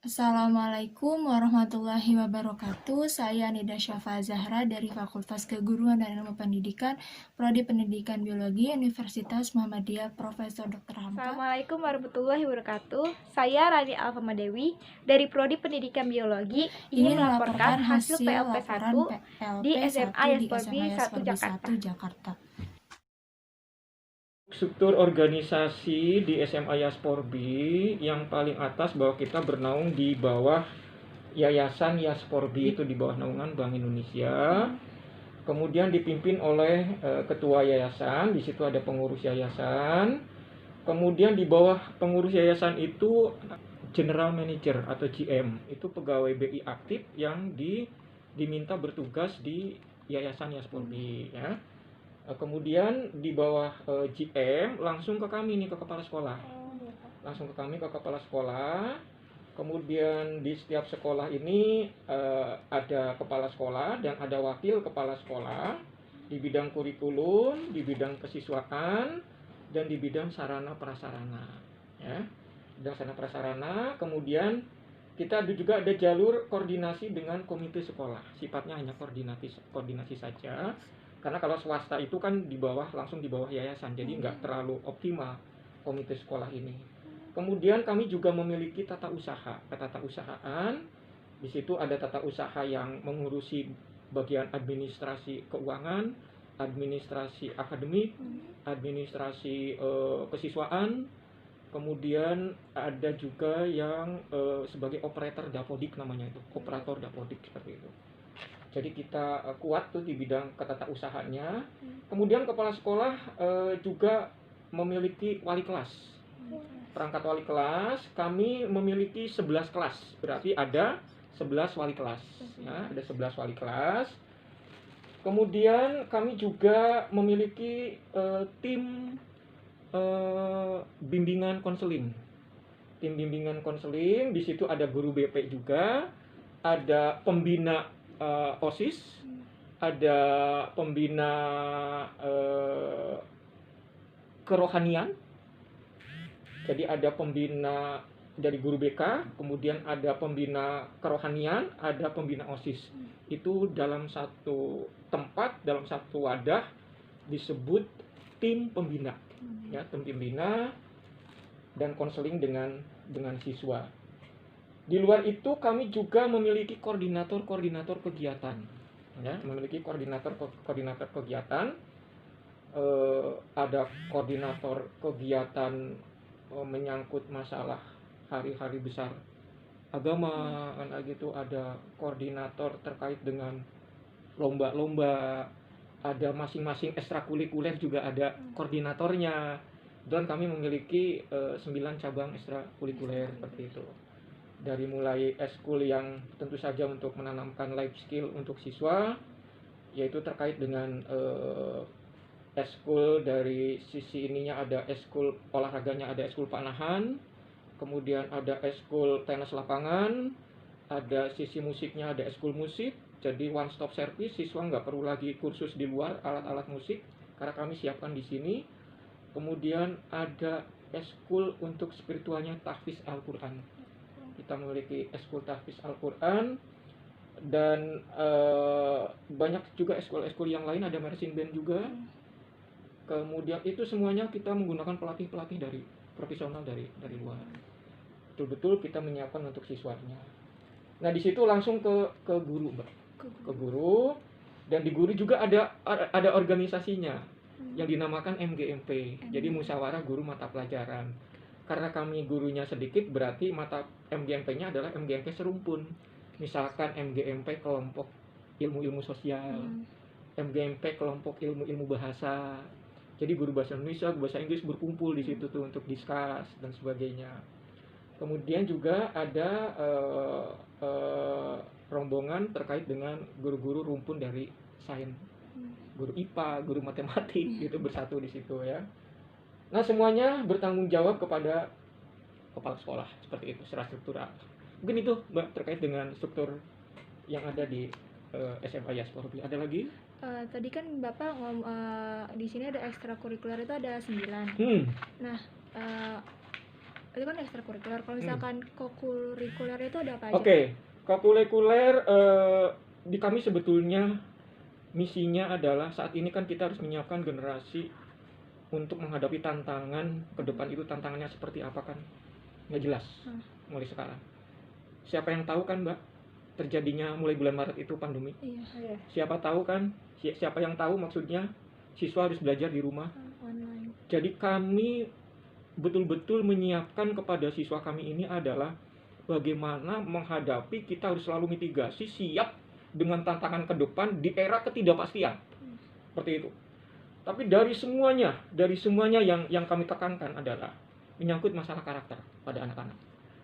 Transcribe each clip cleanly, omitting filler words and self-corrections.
Assalamualaikum warahmatullahi wabarakatuh. Saya Nida Syafa Zahra dari Fakultas Keguruan dan Ilmu Pendidikan, Prodi Pendidikan Biologi, Universitas Muhammadiyah Profesor Dr. Hamka. Assalamualaikum warahmatullahi wabarakatuh. Saya Rani Alfama Dewi dari Prodi Pendidikan Biologi ingin melaporkan hasil PLP 1 di SMA Yasporbi 1 Jakarta. Struktur organisasi di SMA Yasporbi yang paling atas bahwa kita bernaung di bawah Yayasan Yasporbi, itu di bawah naungan Bank Indonesia. Kemudian dipimpin oleh ketua yayasan, di situ ada pengurus yayasan. Kemudian di bawah pengurus yayasan itu General Manager atau GM, itu pegawai BI aktif yang diminta bertugas di Yayasan Yasporbi ya. Kemudian di bawah GM langsung ke kami nih, ke kepala sekolah. Langsung ke kami, ke kepala sekolah. Kemudian di setiap sekolah ini ada kepala sekolah dan ada wakil kepala sekolah di bidang kurikulum, di bidang kesiswaan, dan di bidang sarana prasarana. Ya, bidang sarana prasarana. Kemudian kita juga ada jalur koordinasi dengan komite sekolah. Sifatnya hanya koordinasi saja. Karena kalau swasta itu kan langsung di bawah yayasan, jadi nggak terlalu optimal komite sekolah ini. Kemudian kami juga memiliki tata usahaan. Di situ ada tata usaha yang mengurusi bagian administrasi keuangan, administrasi akademik, administrasi kesiswaan. Kemudian ada juga yang sebagai operator dapodik, namanya itu operator dapodik, seperti itu. Jadi kita kuat tuh di bidang ketatausahanya. Kemudian kepala sekolah juga memiliki wali kelas. Perangkat wali kelas, kami memiliki 11 kelas. Berarti ada 11 wali kelas. Ya, ada 11 wali kelas. Kemudian kami juga memiliki tim bimbingan konseling. Tim bimbingan konseling, di situ ada guru BP juga, ada pembina OSIS, ada pembina kerohanian. Jadi ada pembina dari guru BK, kemudian ada pembina kerohanian, ada pembina OSIS. Itu dalam satu tempat, dalam satu wadah disebut tim pembina. Ya, tim pembina dan konseling dengan siswa. Di luar itu kami juga memiliki koordinator kegiatan. Ya, memiliki koordinator kegiatan. Ada koordinator kegiatan menyangkut masalah hari-hari besar agama, kan gitu. Ada koordinator terkait dengan lomba-lomba. Ada masing-masing ekstrakurikuler juga ada koordinatornya. Dan kami memiliki 9 cabang ekstrakurikuler seperti itu. Dari mulai eskul yang tentu saja untuk menanamkan life skill untuk siswa, yaitu terkait dengan eskul dari sisi ininya, ada eskul olahraganya, ada eskul panahan, kemudian ada eskul tenis lapangan, ada sisi musiknya, ada eskul musik. Jadi one stop service, siswa nggak perlu lagi kursus di luar alat-alat musik karena kami siapkan di sini. Kemudian ada eskul untuk spiritualnya, tahfiz Al-Quran. Kita memiliki eskul tahfiz Al-Quran. Dan banyak juga eskul-eskul yang lain, ada marching band juga. Kemudian itu semuanya kita menggunakan pelatih-pelatih dari profesional dari luar. Betul-betul kita menyiapkan untuk siswanya. Nah, di situ langsung ke guru, Mbak. Ke guru. Dan di guru juga ada organisasinya yang dinamakan MGMP. Jadi musyawarah guru mata pelajaran. Karena kami gurunya sedikit, berarti mata MGMP-nya adalah MGMP serumpun. Misalkan MGMP kelompok ilmu-ilmu sosial, MGMP kelompok ilmu-ilmu bahasa. Jadi guru bahasa Indonesia, guru bahasa Inggris berkumpul di situ tuh untuk diskus dan sebagainya. Kemudian juga ada rombongan terkait dengan guru-guru rumpun dari sains, guru IPA, guru matematik, gitu bersatu di situ ya. Nah, semuanya bertanggung jawab kepada kepala sekolah, seperti itu secara struktural. Mungkin itu, Mbak, terkait dengan struktur yang ada di SMA Yasporbi. Ada lagi? Tadi kan Bapak di sini ada ekstrakurikuler itu ada 9. Nah, itu kan ekstrakurikuler. Kalau misalkan kokurikuler itu ada apa aja? Oke, kokurikuler di kami sebetulnya misinya adalah saat ini kan kita harus menyiapkan generasi untuk menghadapi tantangan ke depan. Itu tantangannya seperti apa kan nggak jelas mulai sekarang. Siapa yang tahu kan Mbak, terjadinya mulai bulan Maret itu pandemi? Iya. Siapa tahu kan, siapa yang tahu maksudnya siswa harus belajar di rumah. Online. Jadi kami betul-betul menyiapkan kepada siswa kami ini adalah bagaimana menghadapi, kita harus selalu mitigasi, siap dengan tantangan ke depan di era ketidakpastian. Seperti itu. Tapi dari semuanya yang kami tekankan adalah menyangkut masalah karakter pada anak-anak.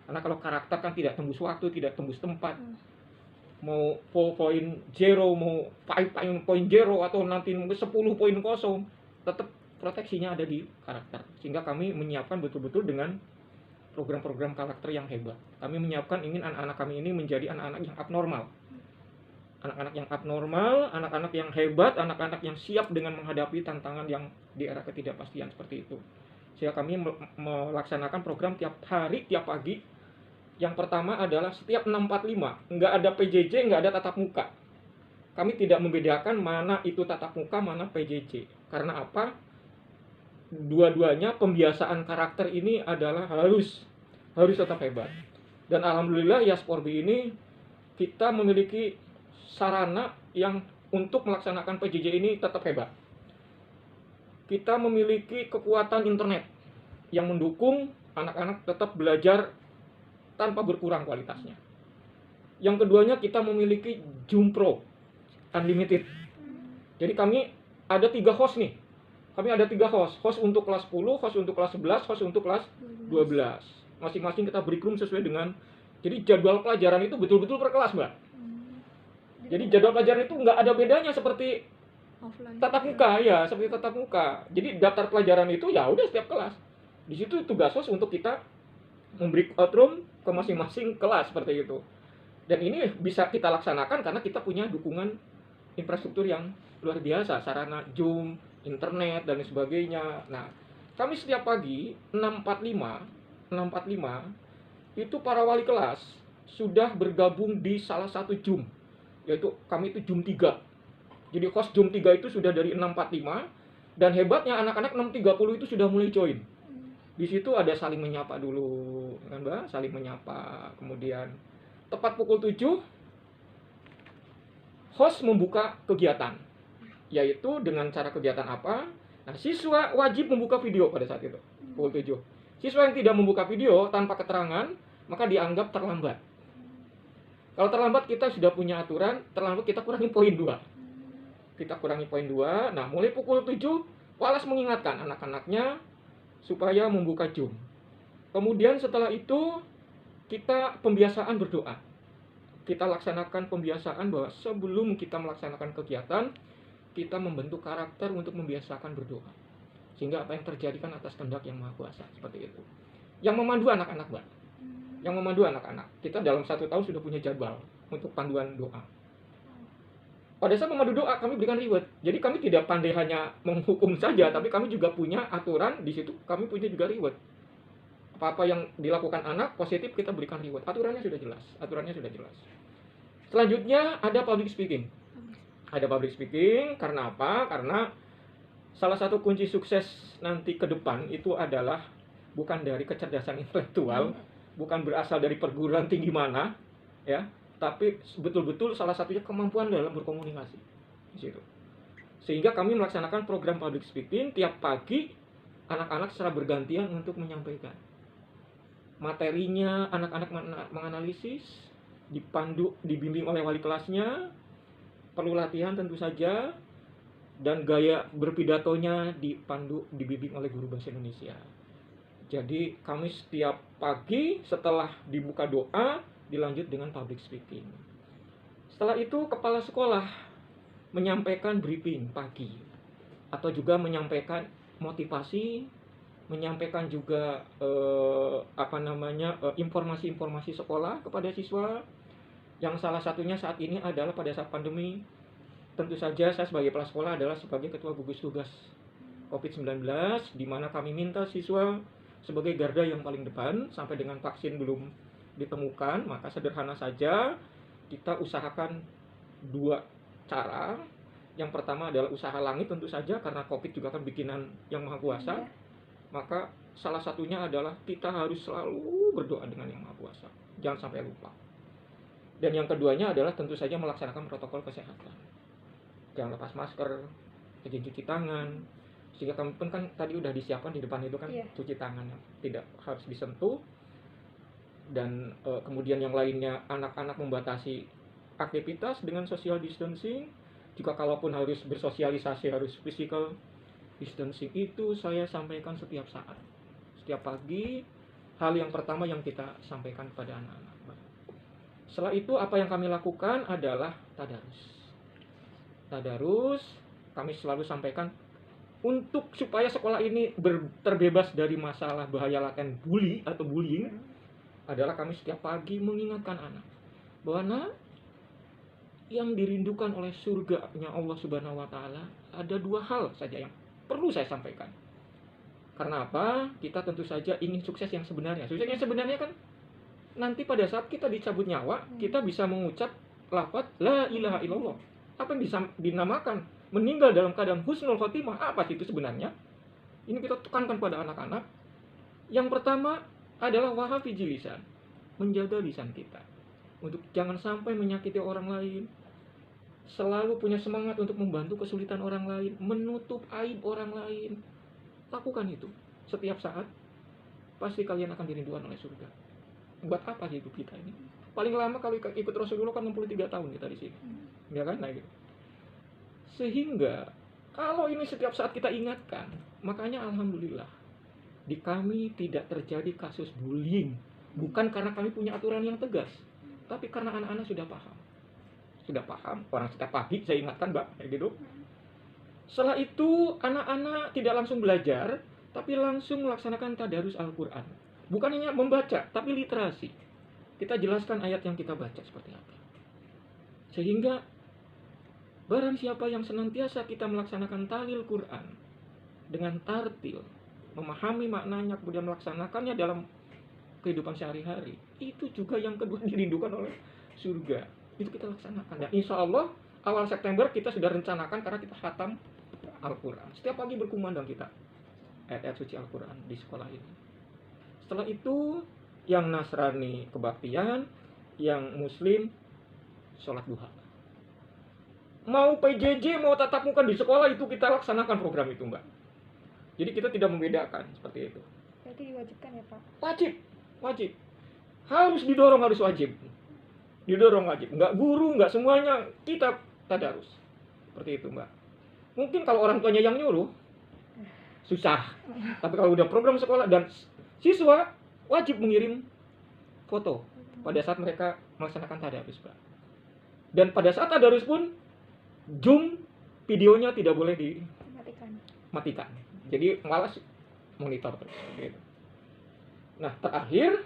Karena kalau karakter kan tidak tembus waktu, tidak tembus tempat. Mau 4.0, mau 5.0 atau nanti 10.0, tetap proteksinya ada di karakter. Sehingga kami menyiapkan betul-betul dengan program-program karakter yang hebat. Kami menyiapkan ingin anak-anak kami ini menjadi anak-anak yang abnormal. Anak-anak yang abnormal, anak-anak yang hebat, anak-anak yang siap dengan menghadapi tantangan yang di era ketidakpastian seperti itu. Sehingga kami melaksanakan program tiap hari, tiap pagi. Yang pertama adalah setiap 645, nggak ada PJJ, nggak ada tatap muka. Kami tidak membedakan mana itu tatap muka, mana PJJ. Karena apa? Dua-duanya pembiasaan karakter ini adalah harus tetap hebat. Dan alhamdulillah Yasporbi ini kita memiliki sarana yang untuk melaksanakan PJJ ini tetap hebat. Kita memiliki kekuatan internet yang mendukung anak-anak tetap belajar tanpa berkurang kualitasnya. Yang keduanya kita memiliki Zoom Pro Unlimited. Jadi kami ada 3 host nih. Kami ada 3 host. Host untuk kelas 10, host untuk kelas 11, host untuk kelas 12. Masing-masing kita beri room sesuai dengan. Jadi jadwal pelajaran itu betul-betul per kelas, Mbak. Jadi jadwal pelajaran itu nggak ada bedanya seperti Offline. tatap muka ya, seperti tatap muka. Jadi daftar pelajaran itu ya udah setiap kelas. Di situ tugas host untuk kita memberi room ke masing-masing kelas seperti itu. Dan ini bisa kita laksanakan karena kita punya dukungan infrastruktur yang luar biasa, sarana Zoom, internet dan sebagainya. Nah, kami setiap pagi 6.45 itu para wali kelas sudah bergabung di salah satu Zoom, yaitu kami itu Zoom 3. Jadi host Zoom 3 itu sudah dari 6.45 dan hebatnya anak-anak 6.30 itu sudah mulai join. Di situ ada saling menyapa dulu, kan Mbak? Saling menyapa. Kemudian tepat pukul 7 host membuka kegiatan. Yaitu dengan cara kegiatan apa? Nah, siswa wajib membuka video pada saat itu, pukul 7. Siswa yang tidak membuka video tanpa keterangan, maka dianggap terlambat. Kalau terlambat kita sudah punya aturan, terlambat kita kurangi poin 2. Kita kurangi poin 2. Nah, mulai pukul 7 Walas mengingatkan anak-anaknya supaya membuka Zoom. Kemudian setelah itu kita pembiasaan berdoa. Kita laksanakan pembiasaan bahwa sebelum kita melaksanakan kegiatan, kita membentuk karakter untuk membiasakan berdoa. Sehingga apa yang terjadi kan atas kehendak yang Maha Kuasa, seperti itu. Yang memandu anak-anak, Mbak. Yang memandu anak-anak. Kita dalam 1 tahun sudah punya jadwal untuk panduan doa. Pada saat memandu doa, kami berikan reward. Jadi kami tidak pandai hanya menghukum saja, tapi kami juga punya aturan di situ. Kami punya juga reward. Apa-apa yang dilakukan anak positif kita berikan reward. Aturannya sudah jelas. Selanjutnya ada public speaking. Ada public speaking karena apa? Karena salah satu kunci sukses nanti ke depan itu adalah bukan dari kecerdasan intelektual, bukan berasal dari perguruan tinggi mana, ya. Tapi betul-betul salah satunya kemampuan dalam berkomunikasi di situ. Sehingga kami melaksanakan program public speaking tiap pagi, anak-anak secara bergantian untuk menyampaikan materinya. Anak-anak menganalisis, dipandu, dibimbing oleh wali kelasnya, perlu latihan tentu saja, dan gaya berpidatonya dipandu, dibimbing oleh guru bahasa Indonesia. Jadi kami setiap pagi setelah dibuka doa dilanjut dengan public speaking. Setelah itu kepala sekolah menyampaikan briefing pagi atau juga menyampaikan motivasi, menyampaikan juga informasi-informasi sekolah kepada siswa. Yang salah satunya saat ini adalah pada saat pandemi tentu saja saya sebagai kepala sekolah adalah sebagai ketua gugus tugas COVID-19, di mana kami minta siswa sebagai garda yang paling depan sampai dengan vaksin belum ditemukan. Maka sederhana saja kita usahakan dua cara. Yang pertama adalah usaha langit tentu saja, karena COVID juga kan bikinan yang maha kuasa. Maka salah satunya adalah kita harus selalu berdoa dengan yang maha kuasa, jangan sampai lupa. Dan yang keduanya adalah tentu saja melaksanakan protokol kesehatan, jangan lepas masker, rajin cuci tangan. Sehingga kami pun kan tadi udah disiapkan di depan itu kan cuci tangan yang tidak harus disentuh. Dan kemudian yang lainnya, anak-anak membatasi aktivitas dengan social distancing. Jika kalaupun harus bersosialisasi harus physical distancing. Itu saya sampaikan setiap saat, setiap pagi. Hal yang pertama yang kita sampaikan kepada anak-anak. Setelah itu apa yang kami lakukan adalah tadarus. Kami selalu sampaikan untuk supaya sekolah ini terbebas dari masalah bahaya laten bully atau bullying, adalah kami setiap pagi mengingatkan anak bahwa yang dirindukan oleh surganya Allah Subhanahu wa Ta'ala ada dua hal saja yang perlu saya sampaikan. Karena apa? Kita tentu saja ingin sukses yang sebenarnya. Sukses yang sebenarnya kan nanti pada saat kita dicabut nyawa, kita bisa mengucap lafaz la ilaha illallah. Apa yang bisa dinamakan meninggal dalam keadaan husnul khotimah? Apa sih itu sebenarnya? Ini kita tekankan pada anak-anak. Yang pertama adalah wahafizil lisan, menjaga lisan kita untuk jangan sampai menyakiti orang lain. Selalu punya semangat untuk membantu kesulitan orang lain, menutup aib orang lain. Lakukan itu setiap saat, pasti kalian akan dirindukan oleh surga. Buat apa sih hidup kita ini? Paling lama kalau ikut Rasulullah kan 63 tahun kita di sini. Ya kan? Nah, gitu. Sehingga kalau ini setiap saat kita ingatkan, makanya alhamdulillah di kami tidak terjadi kasus bullying. Bukan karena kami punya aturan yang tegas, tapi karena anak-anak sudah paham. Orang setiap pagi saya ingatkan, Mbak, kayak gitu. Setelah itu anak-anak tidak langsung belajar, tapi langsung melaksanakan tadarus Al-Quran. Bukan hanya membaca, tapi literasi. Kita jelaskan ayat yang kita baca seperti apa. Sehingga barang siapa yang senantiasa kita melaksanakan talil Quran dengan tartil, memahami maknanya, kemudian melaksanakannya dalam kehidupan sehari-hari, itu juga yang kedua dirindukan oleh surga. Itu kita laksanakan. Dan insya Allah awal September kita sudah rencanakan, karena kita khatam Al-Quran. Setiap pagi berkumandang kita ayat-ayat suci Al-Quran di sekolah ini. Setelah itu yang Nasrani kebaktian, yang Muslim sholat duha. Mau PJJ, mau tatap muka di sekolah, itu kita laksanakan program itu, Mbak. Jadi kita tidak membedakan seperti itu. Berarti diwajibkan ya, Pak? Wajib. Harus didorong, harus wajib. Didorong wajib. Enggak guru, enggak semuanya, kita tadarus. Seperti itu, Mbak. Mungkin kalau orang tuanya yang nyuruh, susah. Tapi kalau udah program sekolah dan siswa wajib mengirim foto pada saat mereka melaksanakan tadarus, Pak. Dan pada saat tadarus pun Zoom videonya tidak boleh dimatikan. Jadi malah monitor terus gitu. Nah, terakhir,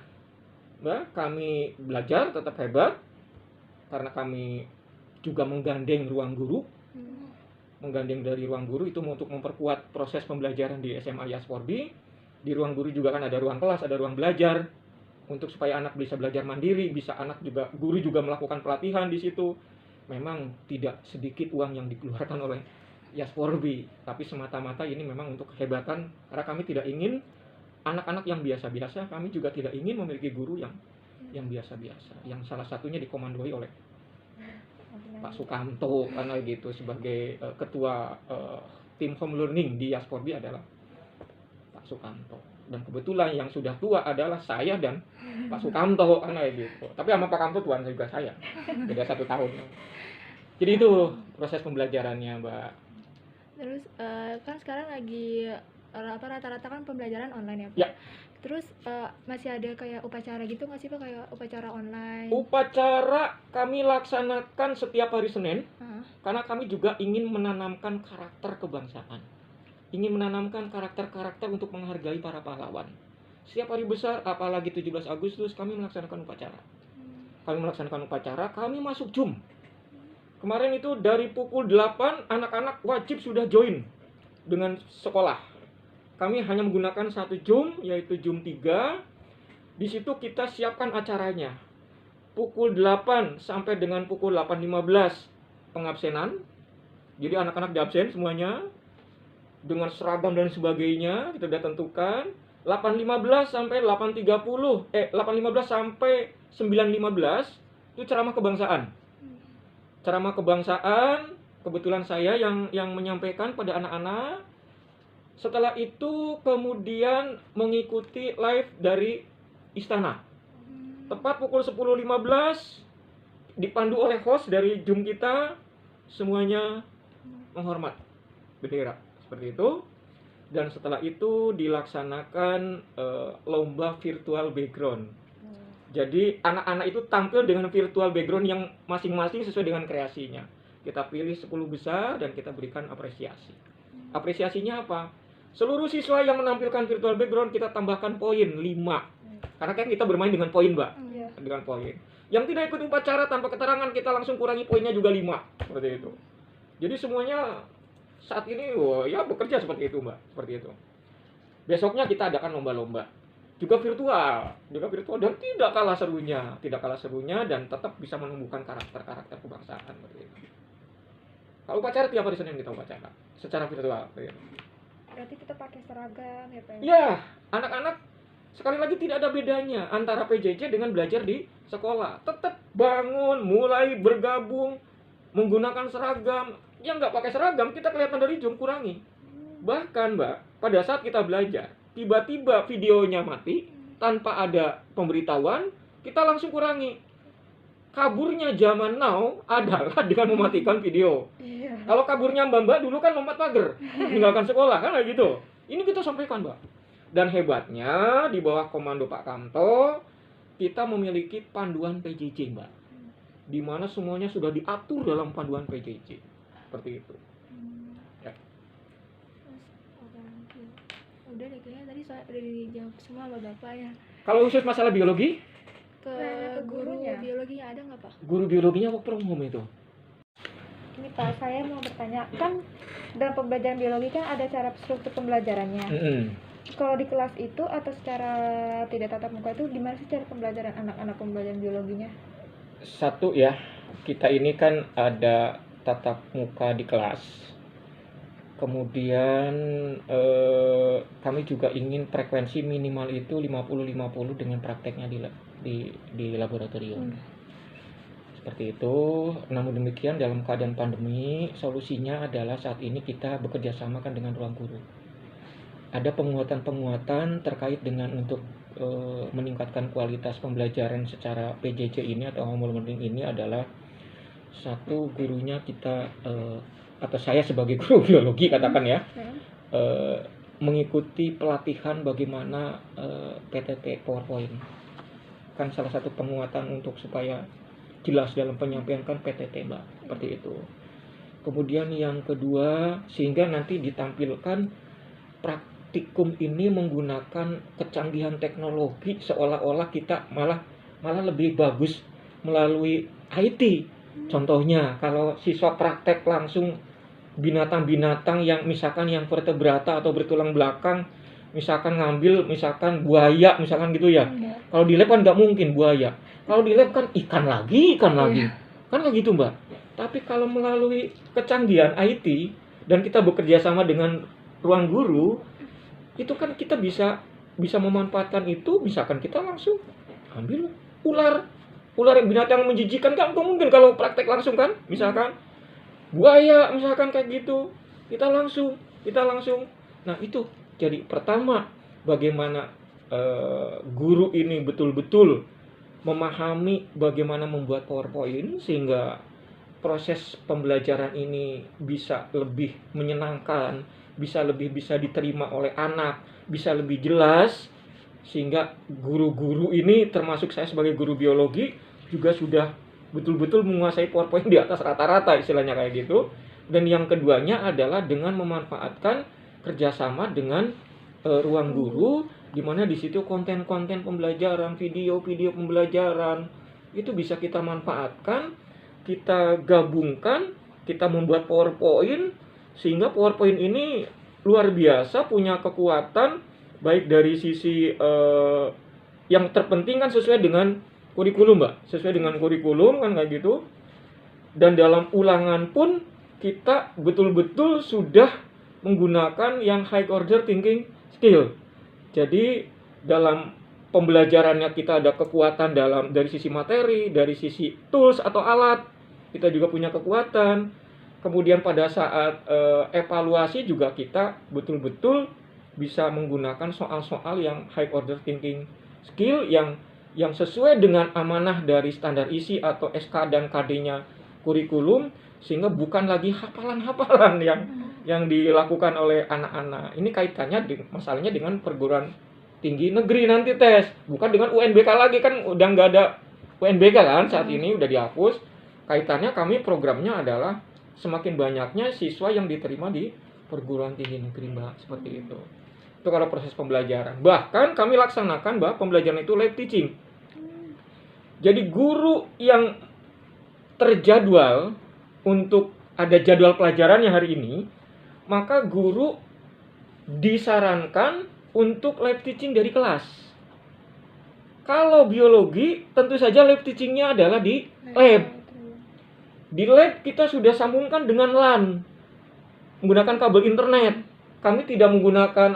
Mbak, kami belajar tetap hebat karena kami juga menggandeng ruang guru. Menggandeng dari ruang guru itu untuk memperkuat proses pembelajaran di SMA Yasporbi. Di ruang guru juga kan ada ruang kelas, ada ruang belajar untuk supaya anak bisa belajar mandiri, bisa guru juga melakukan pelatihan di situ. Memang tidak sedikit uang yang dikeluarkan oleh Yasporbi, tapi semata-mata ini memang untuk kehebatan, karena kami tidak ingin anak-anak yang biasa-biasa, kami juga tidak ingin memiliki guru yang biasa-biasa, yang salah satunya dikomandoi oleh Pak Sukamto, karena gitu sebagai ketua tim home learning di Yasporbi adalah Pak Sukamto. Dan kebetulan yang sudah tua adalah saya dan Pak Sukamto, karena gitu. Tapi sama Pak Kamto tuan juga saya, beda 1 tahun. Jadi itu proses pembelajarannya, Mbak. Terus kan sekarang lagi rata-rata kan pembelajaran online ya, Pak? Ya. Terus masih ada kayak upacara gitu nggak sih, Pak, kayak upacara online? Upacara kami laksanakan setiap hari Senin, karena kami juga ingin menanamkan karakter kebangsaan. Ingin menanamkan karakter-karakter untuk menghargai para pahlawan. Setiap hari besar, apalagi 17 Agustus, kami melaksanakan upacara. Kami masuk Zoom. Kemarin itu dari pukul 8 anak-anak wajib sudah join dengan sekolah. Kami hanya menggunakan satu Zoom, yaitu Zoom 3. Di situ kita siapkan acaranya. Pukul 8 sampai dengan pukul 8.15 pengabsenan. Jadi anak-anak diabsen semuanya dengan seragam dan sebagainya, kita sudah tentukan. 8.15 sampai 8.15 sampai 9.15 itu ceramah kebangsaan. Ceramah kebangsaan, kebetulan saya yang menyampaikan pada anak-anak. Setelah itu kemudian mengikuti live dari istana. Tepat pukul 10.15 dipandu oleh host dari Zoom kita, semuanya menghormat bendera seperti itu. Dan setelah itu dilaksanakan lomba virtual background. Jadi anak-anak itu tampil dengan virtual background yang masing-masing sesuai dengan kreasinya. Kita pilih 10 besar dan kita berikan apresiasi. Apresiasinya apa? Seluruh siswa yang menampilkan virtual background kita tambahkan poin 5. Karena kan kita bermain dengan poin, Mbak. Dengan poin. Yang tidak ikut upacara tanpa keterangan kita langsung kurangi poinnya juga 5. Seperti itu. Jadi semuanya saat ini ya bekerja seperti itu, Mbak. Seperti itu. Besoknya kita adakan lomba-lomba. Juga virtual dan tidak kalah serunya dan tetap bisa menumbuhkan karakter kebangsaan seperti itu. Kalau upacara tiap hari Senin kita upacara secara virtual. Berarti kita pakai seragam ya Pak? Ya, anak-anak sekali lagi tidak ada bedanya antara PJJ dengan belajar di sekolah. Tetap bangun, mulai bergabung, menggunakan seragam. Yang nggak pakai seragam kita kelihatan dari Zoom, kurangi. Bahkan Mbak, pada saat kita belajar tiba-tiba videonya mati tanpa ada pemberitahuan, kita langsung kurangi. Kaburnya zaman now adalah dengan mematikan video. Kalau kaburnya Mbak dulu kan lompat pagar, meninggalkan sekolah kan kayak gitu. Ini kita sampaikan, Mbak. Dan hebatnya di bawah komando Pak Kamto kita memiliki panduan PJJ, Mbak. Di mana semuanya sudah diatur dalam panduan PJJ. Seperti itu. Ya. Udah deh kayaknya tadi udah dijawab semua sama Bapak ya. Kalau khusus masalah biologi, Ke guru biologinya ada nggak Pak? guru biologinya work from home itu. Ini Pak, saya mau bertanya, kan dalam pembelajaran biologi kan ada cara struktur pembelajarannya. Kalau di kelas itu atau secara tidak tatap muka itu gimana sih cara pembelajaran anak-anak pembelajaran biologinya? Satu ya, kita ini kan ada tatap muka di kelas. Kemudian kami juga ingin frekuensi minimal itu 50-50 dengan prakteknya di laboratorium. Seperti itu. Namun demikian dalam keadaan pandemi, solusinya adalah saat ini kita bekerja sama kan dengan ruang guru. Ada penguatan-penguatan terkait dengan untuk meningkatkan kualitas pembelajaran secara PJJ ini atau home learning ini adalah satu, gurunya kita atau saya sebagai guru biologi katakan ya, mengikuti pelatihan bagaimana PTT PowerPoint. Kan salah satu penguatan untuk supaya jelas dalam penyampaian kan PTT, Mbak, seperti itu. Kemudian yang kedua, sehingga nanti ditampilkan praktikum ini menggunakan kecanggihan teknologi seolah-olah kita malah lebih bagus melalui IT. Contohnya kalau siswa praktek langsung binatang-binatang yang misalkan yang vertebrata atau bertulang belakang, misalkan ngambil misalkan buaya misalkan gitu ya. Kalau di lab kan nggak mungkin buaya. Kalau di lab kan ikan lagi. Kan kayak gitu, Mbak. Tapi kalau melalui kecanggihan IT dan kita bekerja sama dengan ruang guru, itu kan kita bisa memanfaatkan itu. Misalkan kita langsung ambil ular yang binatang menjijikan kan mungkin kalau praktek langsung kan, misalkan buaya misalkan kayak gitu, kita langsung. Nah itu jadi pertama bagaimana guru ini betul-betul memahami bagaimana membuat PowerPoint sehingga proses pembelajaran ini bisa lebih menyenangkan, bisa diterima oleh anak, bisa lebih jelas, sehingga guru-guru ini termasuk saya sebagai guru biologi juga sudah betul-betul menguasai PowerPoint di atas rata-rata istilahnya kayak gitu. Dan yang keduanya adalah dengan memanfaatkan kerjasama dengan ruang guru, di mana di situ konten-konten pembelajaran, video-video pembelajaran itu bisa kita manfaatkan, kita gabungkan, kita membuat PowerPoint, sehingga PowerPoint ini luar biasa, punya kekuatan, baik dari sisi yang terpenting kan sesuai dengan kurikulum, Mbak. Sesuai dengan kurikulum kan kayak gitu. Dan dalam ulangan pun kita betul-betul sudah menggunakan yang high order thinking skill. Jadi dalam pembelajarannya kita ada kekuatan dari sisi materi, dari sisi tools atau alat, kita juga punya kekuatan. Kemudian pada saat evaluasi juga kita betul-betul bisa menggunakan soal-soal yang high order thinking skill yang sesuai dengan amanah dari standar isi atau SK dan KD-nya kurikulum, sehingga bukan lagi hafalan-hafalan yang dilakukan oleh anak-anak. Ini kaitannya masalahnya dengan perguruan tinggi negeri nanti tes, bukan dengan UNBK lagi, kan udah nggak ada UNBK kan saat ini, udah dihapus. Kaitannya kami programnya adalah semakin banyaknya siswa yang diterima di perguruan tinggi negeri, Mbak, seperti itu. Itu kalau proses pembelajaran. Bahkan kami laksanakan, Mbak, pembelajaran itu live teaching. Jadi guru yang terjadwal untuk ada jadwal pelajarannya hari ini, maka guru disarankan untuk live teaching dari kelas. Kalau biologi, tentu saja live teachingnya adalah di lab. Di lab kita sudah sambungkan dengan LAN, menggunakan kabel internet. Kami tidak menggunakan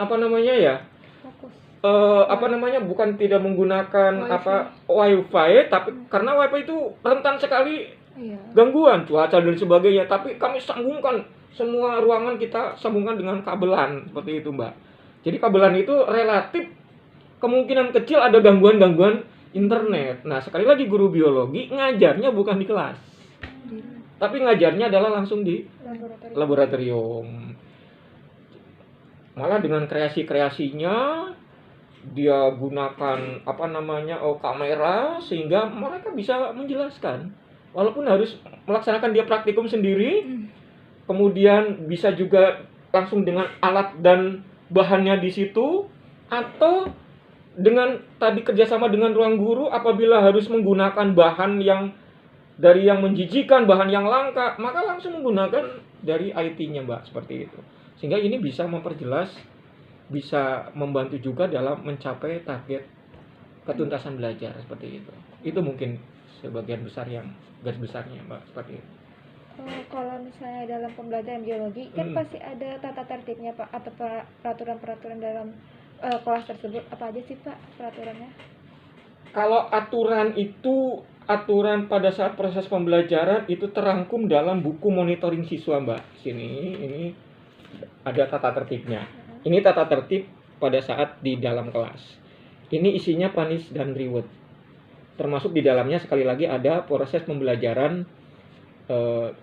bukan tidak menggunakan wifi, tapi karena wifi itu rentan sekali gangguan cuaca dan sebagainya, tapi kami sambungkan semua ruangan, kita sambungkan dengan kabelan seperti itu, Mbak. Jadi kabelan itu relatif kemungkinan kecil ada gangguan internet. Nah, sekali lagi guru biologi ngajarnya bukan di kelas, tapi ngajarnya adalah langsung di laboratorium. Malah dengan kreasi-kreasinya dia gunakan kamera, sehingga mereka bisa menjelaskan. Walaupun harus melaksanakan dia praktikum sendiri, kemudian bisa juga langsung dengan alat dan bahannya di situ, atau dengan tadi kerjasama dengan ruang guru apabila harus menggunakan bahan yang menjijikan, bahan yang langka, maka langsung menggunakan dari IT-nya, Mbak, seperti itu. Sehingga ini bisa memperjelas, bisa membantu juga dalam mencapai target ketuntasan belajar seperti itu. Itu mungkin sebagian besar yang garis besarnya, Mbak, seperti itu. Kalau misalnya dalam pembelajaran biologi kan pasti ada tata tertibnya, Pak, atau peraturan-peraturan dalam kelas tersebut. Apa aja sih, Pak, peraturannya? Kalau aturan pada saat proses pembelajaran itu terangkum dalam buku monitoring siswa, Mbak. Sini ini ada tata tertibnya. Ini tata tertib pada saat di dalam kelas. Ini isinya punish dan reward. Termasuk di dalamnya sekali lagi ada proses pembelajaran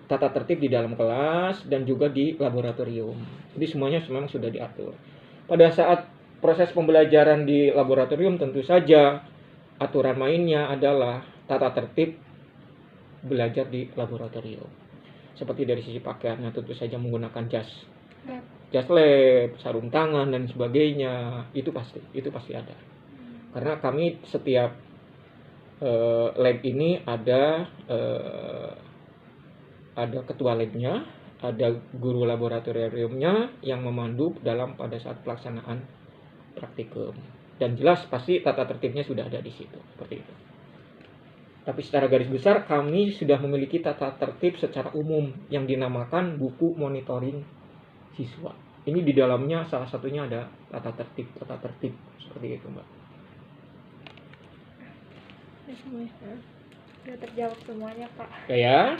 tata tertib di dalam kelas dan juga di laboratorium. Jadi semuanya memang sudah diatur. Pada saat proses pembelajaran di laboratorium tentu saja aturan mainnya adalah tata tertib belajar di laboratorium. Seperti dari sisi pakaiannya tentu saja menggunakan jas lab, sarung tangan dan sebagainya, itu pasti ada. Karena kami setiap lab ini ada ketua labnya, ada guru laboratoriumnya yang memandu pada saat pelaksanaan praktikum. Dan jelas pasti tata tertibnya sudah ada di situ, seperti itu. Tapi secara garis besar kami sudah memiliki tata tertib secara umum yang dinamakan buku monitoring siswa. Ini di dalamnya salah satunya ada tata tertib seperti itu, Mbak. Sudah terjawab semuanya, Pak. Ya.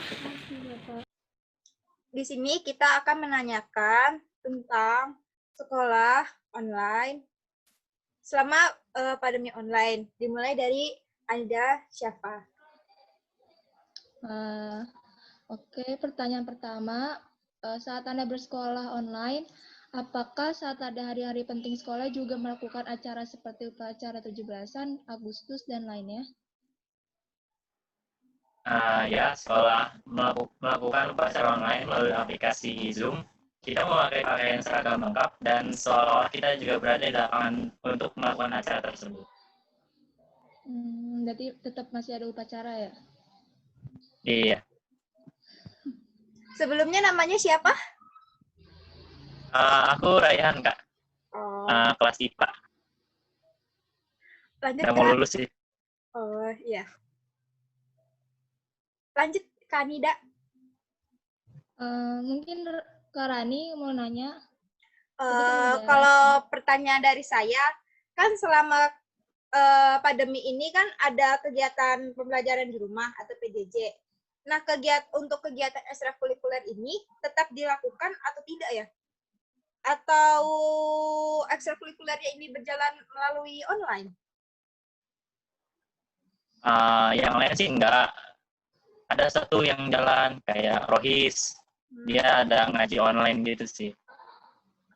Di sini kita akan menanyakan tentang sekolah online selama pandemi online. Dimulai dari Anda, siapa? Oke, pertanyaan pertama, saat Anda bersekolah online, apakah saat ada hari-hari penting sekolah juga melakukan acara seperti upacara 17-an, Agustus, dan lainnya? Ya, sekolah melakukan upacara online melalui aplikasi Zoom. Kita memakai pakaian seragam lengkap dan seolah-olah kita juga berada di lapangan untuk melakukan acara tersebut. Berarti tetap masih ada upacara ya? Iya. Sebelumnya namanya siapa? Aku Raihan, Kak. Oh, Kelas IPA. lanjut Udah mau Kak. lulus sih. Oh, iya. Lanjut Kak Nida. Mungkin Kak Rani mau nanya. Tadi kan udah. Kalau pertanyaan dari saya, kan selama pandemi ini kan ada kegiatan pembelajaran di rumah atau PJJ. Nah, untuk kegiatan ekstrakurikuler ini tetap dilakukan atau tidak ya? Atau ekstrakurikulernya ini berjalan melalui online? Yang lain sih enggak. Ada satu yang jalan kayak Rohis. Dia ada ngaji online gitu sih.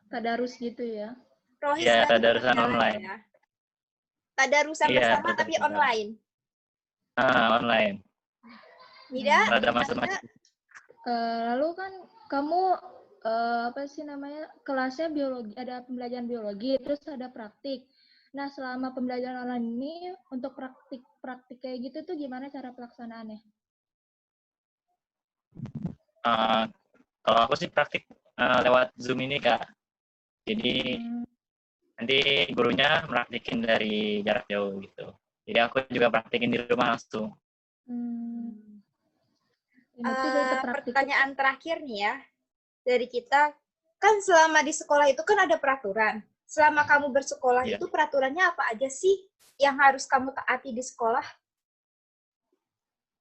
Tadarus gitu ya. Rohis Iya, berarti tadarusan berjalan online. ya. Tadarusan Iya, bersama tapi tadarusan. online. Online. Nida, Ada gimana, macam-macam. Lalu kan kamu apa sih namanya, kelasnya biologi, ada pembelajaran biologi, terus ada praktik. Nah, selama pembelajaran online ini untuk praktik kayak gitu tuh gimana cara pelaksanaannya? Kalau aku sih praktik lewat Zoom ini, Kak. Jadi nanti gurunya praktikin dari jarak jauh gitu. Jadi aku juga praktikin di rumah langsung. Pertanyaan terakhir nih ya dari kita, kan selama di sekolah itu kan ada peraturan. Selama kamu bersekolah Iya. itu peraturannya apa aja sih yang harus kamu taati di sekolah?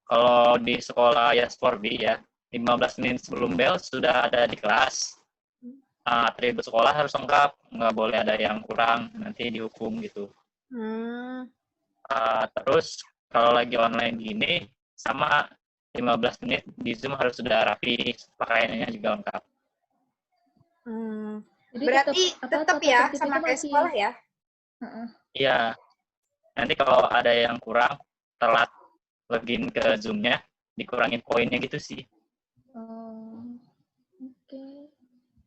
Kalau di sekolah ya Sporbi ya, 15 menit sebelum bel sudah ada di kelas. Atribut sekolah harus lengkap, nggak boleh ada yang kurang, nanti dihukum gitu. Terus kalau lagi online gini, sama 15 menit di Zoom harus sudah rapi, pakaiannya juga lengkap. Jadi berarti tetap ya sama kayak sekolah ya? Iya. Nanti kalau ada yang kurang, telat login ke Zoom-nya, dikurangin poinnya gitu sih.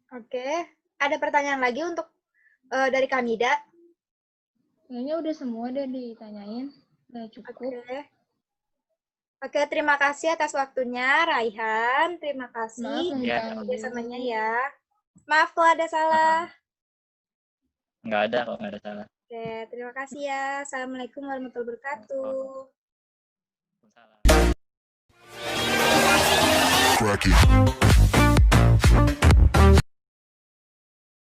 Oke. Ada pertanyaan lagi untuk dari Kanida? Kayaknya udah semua deh ditanyain. Udah cukup. Oke, terima kasih atas waktunya, Raihan. Terima kasih kerjasamanya ya. Maaf kalau ada salah. Nggak ada kok, nggak ada salah. Oke, terima kasih ya. Assalamualaikum warahmatullahi wabarakatuh. Salam.